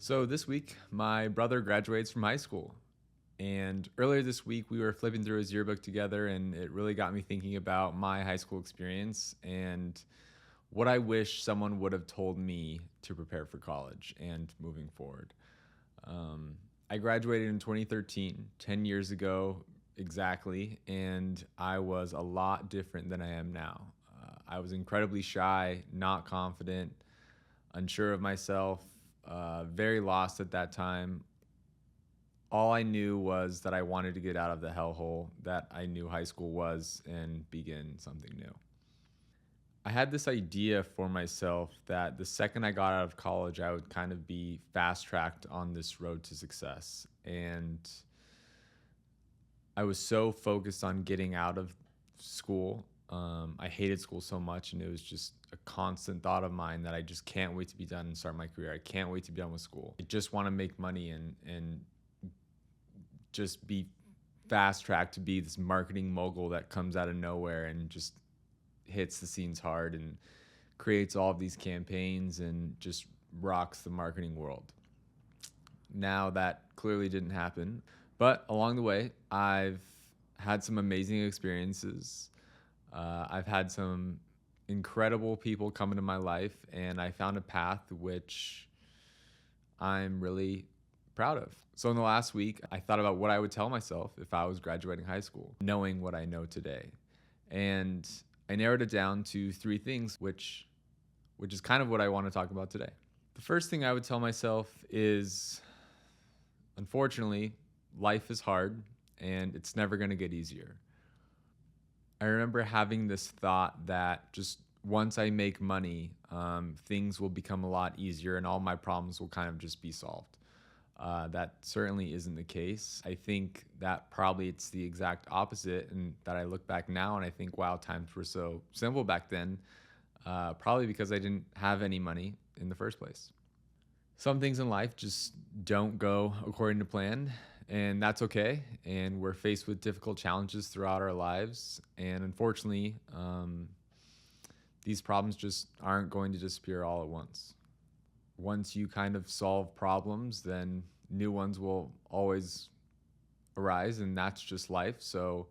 So this week, my brother graduates from high school. And earlier this week, we were flipping through his yearbook together, and it really got me thinking about my high school experience and what I wish someone would have told me to prepare for college and moving forward. Um, I graduated in 2013, 10 years ago exactly, and I was a lot different than I am now. I was incredibly shy, not confident, unsure of myself, very lost at that time. All I knew was that I wanted to get out of the hellhole that I knew high school was and begin something new. I had this idea for myself that the second I got out of college, I would kind of be fast tracked on this road to success. And I was so focused on getting out of school. I hated school so much, and it was just a constant thought of mine that I just can't wait to be done and start my career. I can't wait to be done with school. I just want to make money and just be fast tracked to be this marketing mogul that comes out of nowhere and just hits the scenes hard and creates all of these campaigns and just rocks the marketing world. Now that clearly didn't happen, but along the way, I've had some amazing experiences. I've had some incredible people come into my life, and I found a path which I'm really proud of. So in the last week, I thought about what I would tell myself if I was graduating high school, knowing what I know today. And I narrowed it down to three things, which is kind of what I want to talk about today. The first thing I would tell myself is, unfortunately, life is hard and it's never going to get easier. I remember having this thought that just once I make money, things will become a lot easier and all my problems will kind of just be solved. That certainly isn't the case. I think that probably it's the exact opposite, and that I look back now and I think, wow, times were so simple back then, probably because I didn't have any money in the first place. Some things in life just don't go according to plan, and that's okay. And we're faced with difficult challenges throughout our lives. And unfortunately, these problems just aren't going to disappear all at once. Once you kind of solve problems, then new ones will always arise, and that's just life. So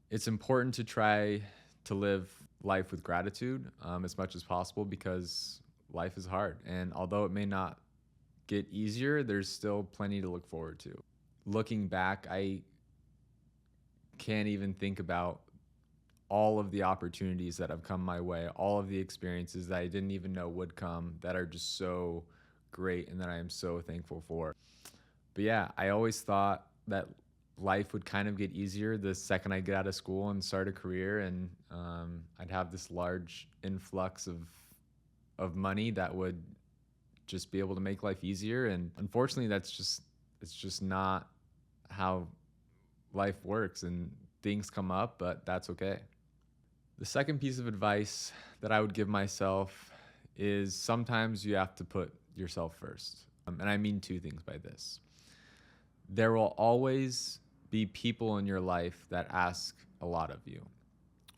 it's important to try to live life with gratitude as much as possible, because life is hard. And although it may not get easier, there's still plenty to look forward to. Looking back, I can't even think about all of the opportunities that have come my way, all of the experiences that I didn't even know would come that are just so great and that I am so thankful for. But yeah, I always thought that life would kind of get easier the second I get out of school and start a career, and I'd have this large influx of money that would just be able to make life easier. And unfortunately, it's just not how life works, and things come up, but that's okay. The second piece of advice that I would give myself is sometimes you have to put yourself first. And I mean two things by this. There will always be people in your life that ask a lot of you,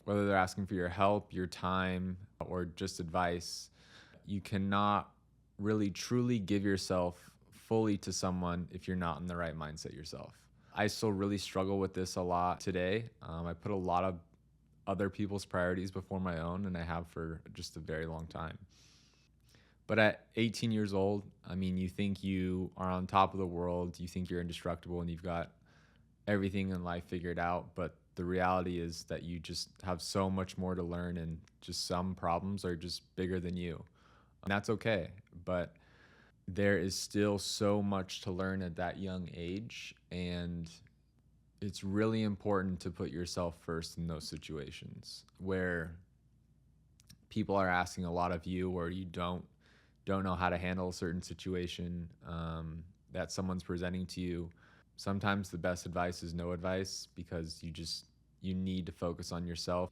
whether they're asking for your help, your time, or just advice. You cannot really truly give yourself fully to someone if you're not in the right mindset yourself. I still really struggle with this a lot today. I put a lot of other people's priorities before my own, and I have for just a very long time. But at 18 years old, I mean, you think you are on top of the world, you think you're indestructible, and you've got everything in life figured out. But the reality is that you just have so much more to learn, and just some problems are just bigger than you. And that's okay. But there is still so much to learn at that young age, and it's really important to put yourself first in those situations where people are asking a lot of you, or you don't know how to handle a certain situation that someone's presenting to you. Sometimes the best advice is no advice, because you need to focus on yourself.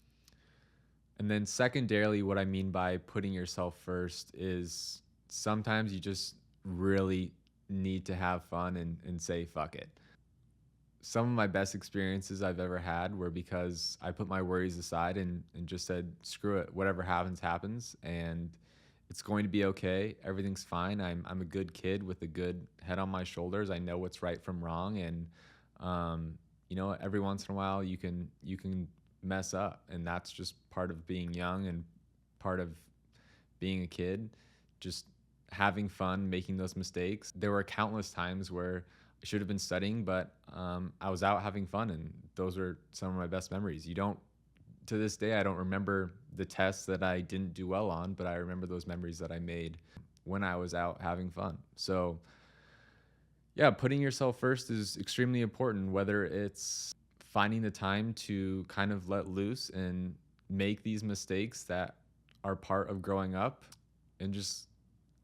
And then secondarily, what I mean by putting yourself first is sometimes you just really need to have fun and say fuck it. Some of my best experiences I've ever had were because I put my worries aside and just said, screw it, whatever happens, happens. And It's going to be okay. Everything's fine. I'm a good kid with a good head on my shoulders. I know what's right from wrong, and um, every once in a while you can mess up, and that's just part of being young and part of being a kid. Just having fun, making those mistakes. There were countless times where I should have been studying, but I was out having fun, and those are some of my best memories. You don't To this day, I don't remember the tests that I didn't do well on, but I remember those memories that I made when I was out having fun. So, yeah, putting yourself first is extremely important, whether it's finding the time to kind of let loose and make these mistakes that are part of growing up, and just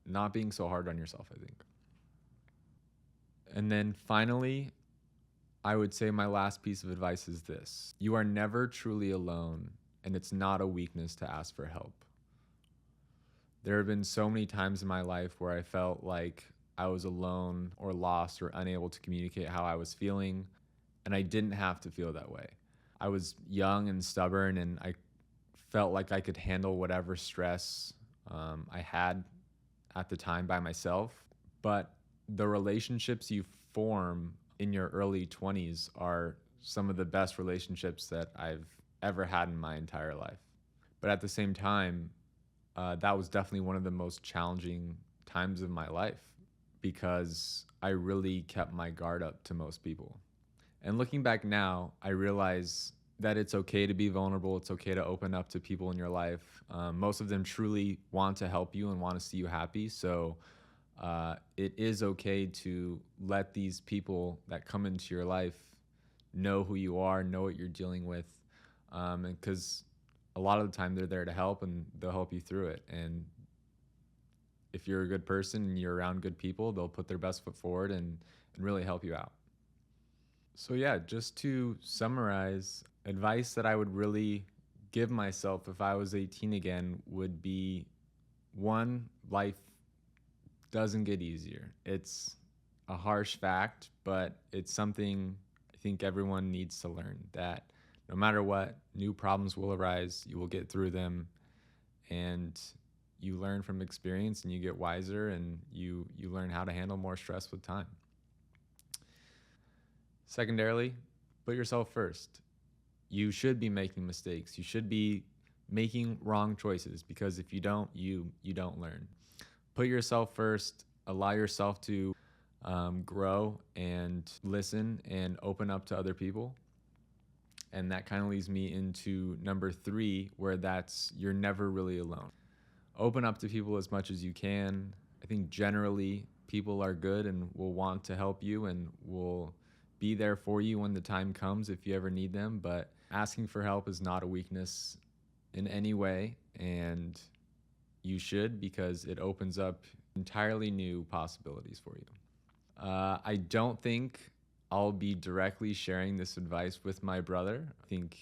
not being so hard on yourself, I think. And then finally, I would say my last piece of advice is this: you are never truly alone, and it's not a weakness to ask for help. There have been so many times in my life where I felt like I was alone or lost or unable to communicate how I was feeling, and I didn't have to feel that way. I was young and stubborn, and I felt like I could handle whatever stress I had at the time by myself. But the relationships you form in your early 20s are some of the best relationships that I've ever had in my entire life. But at the same time, that was definitely one of the most challenging times of my life, because I really kept my guard up to most people. And looking back now, I realize that it's okay to be vulnerable. It's okay to open up to people in your life. Most of them truly want to help you and want to see you happy. So it is okay to let these people that come into your life know who you are, know what you're dealing with, and because a lot of the time they're there to help, and they'll help you through it. And if you're a good person and you're around good people, they'll put their best foot forward and really help you out. So yeah, just to summarize, advice that I would really give myself if I was 18 again would be: one, life doesn't get easier. It's a harsh fact, but it's something I think everyone needs to learn, that no matter what, new problems will arise, you will get through them, and you learn from experience, and you get wiser, and you learn how to handle more stress with time. Secondarily, put yourself first. You should be making mistakes. You should be making wrong choices, because if you don't, you don't learn. Put yourself first. Allow yourself to grow and listen and open up to other people. And that kind of leads me into number three, where that's: you're never really alone. Open up to people as much as you can. I think generally people are good and will want to help you and will be there for you when the time comes if you ever need them. But asking for help is not a weakness in any way, and you should, because it opens up entirely new possibilities for you. I don't think I'll be directly sharing this advice with my brother. I think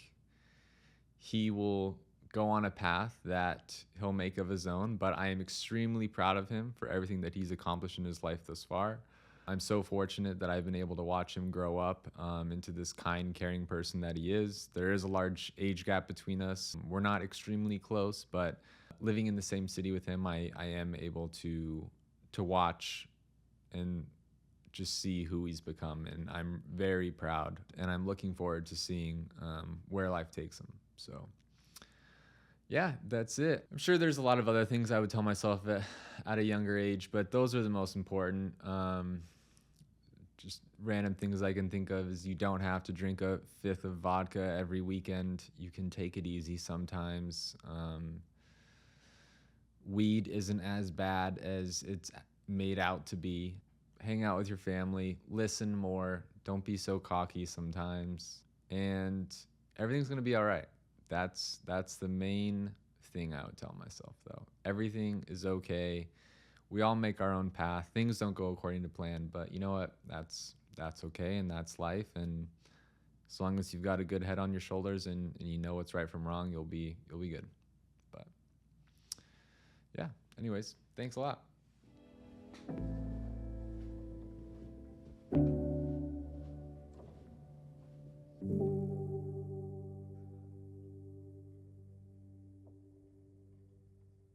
he will go on a path that he'll make of his own, but I am extremely proud of him for everything that he's accomplished in his life thus far. I'm so fortunate that I've been able to watch him grow up into this kind, caring person that he is. There is a large age gap between us. We're not extremely close, but living in the same city with him, I am able to watch and just see who he's become, and I'm very proud, and I'm looking forward to seeing where life takes him. So yeah, that's it. I'm sure there's a lot of other things I would tell myself at a younger age, but those are the most important. Just random things I can think of is: you don't have to drink a fifth of vodka every weekend. You can take it easy sometimes. Weed isn't as bad as it's made out to be. Hang out with your family, listen more, don't be so cocky sometimes, and everything's going to be all right. That's the main thing I would tell myself, though. Everything is okay. We all make our own path. Things don't go according to plan, but you know what? That's okay, and that's life. And as long as you've got a good head on your shoulders and you know what's right from wrong, you'll be good. But yeah, anyways, thanks a lot.